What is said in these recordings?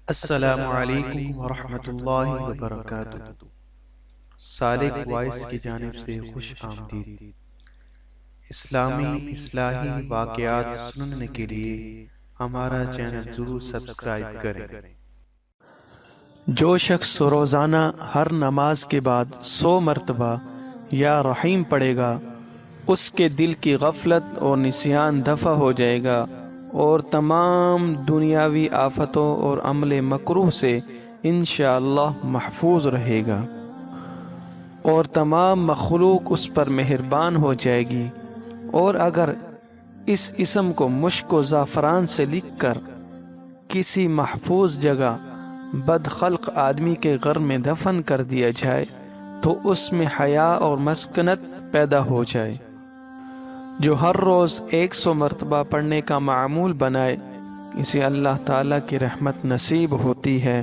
السلام علیکم ورحمۃ اللہ وبرکاتہ۔ سالک وائس کی جانب سے خوش آمدید۔ اسلامی اصلاحی واقعات سننے کے لیے ہمارا چینل ضرور سبسکرائب کریں۔ جو شخص روزانہ ہر نماز کے بعد 100 مرتبہ یا رحیم پڑھے گا، اس کے دل کی غفلت اور نسیان دفع ہو جائے گا اور تمام دنیاوی آفتوں اور عمل مکروہ سے انشاءاللہ محفوظ رہے گا، اور تمام مخلوق اس پر مہربان ہو جائے گی۔ اور اگر اس اسم کو مشک و زعفران سے لکھ کر کسی محفوظ جگہ بدخلق آدمی کے گھر میں دفن کر دیا جائے تو اس میں حیا اور مسکنت پیدا ہو جائے۔ جو ہر روز 100 مرتبہ پڑھنے کا معمول بنائے، اسے اللہ تعالیٰ کی رحمت نصیب ہوتی ہے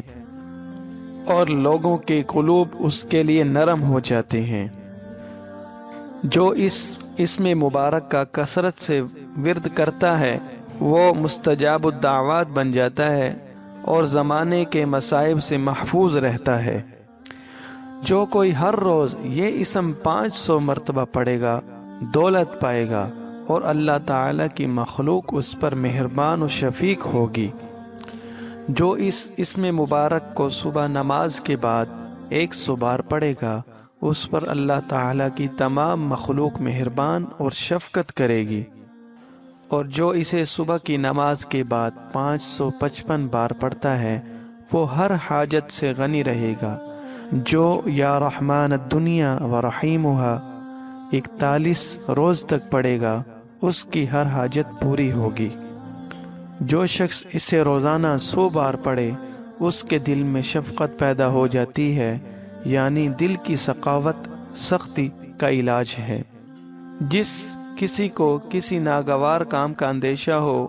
اور لوگوں کے قلوب اس کے لیے نرم ہو جاتے ہیں۔ جو اس اسم مبارک کا کثرت سے ورد کرتا ہے، وہ مستجاب الدعوات بن جاتا ہے اور زمانے کے مصائب سے محفوظ رہتا ہے۔ جو کوئی ہر روز یہ اسم 500 مرتبہ پڑھے گا، دولت پائے گا اور اللہ تعالیٰ کی مخلوق اس پر مہربان و شفیق ہوگی۔ جو اس اسم مبارک کو صبح نماز کے بعد 100 بار پڑھے گا، اس پر اللہ تعالیٰ کی تمام مخلوق مہربان اور شفقت کرے گی۔ اور جو اسے صبح کی نماز کے بعد 555 بار پڑھتا ہے، وہ ہر حاجت سے غنی رہے گا۔ جو یا رحمان الدنیا و رحیمہا 41 روز تک پڑھے گا، اس کی ہر حاجت پوری ہوگی۔ جو شخص اسے روزانہ 100 بار پڑھے، اس کے دل میں شفقت پیدا ہو جاتی ہے، یعنی دل کی سخاوت سختی کا علاج ہے۔ جس کسی کو کسی ناگوار کام کا اندیشہ ہو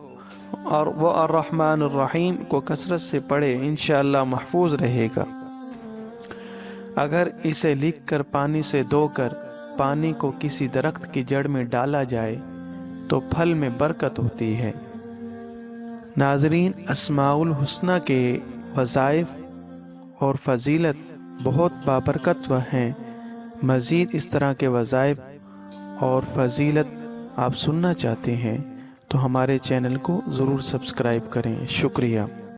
اور وہ الرحمن الرحیم کو کثرت سے پڑھے، انشاءاللہ محفوظ رہے گا۔ اگر اسے لکھ کر پانی سے دھو کر پانی کو کسی درخت کی جڑ میں ڈالا جائے تو پھل میں برکت ہوتی ہے۔ ناظرین، اسماء الحسنی کے وظائف اور فضیلت بہت بابرکت ہیں۔ مزید اس طرح کے وظائف اور فضیلت آپ سننا چاہتے ہیں تو ہمارے چینل کو ضرور سبسکرائب کریں۔ شکریہ۔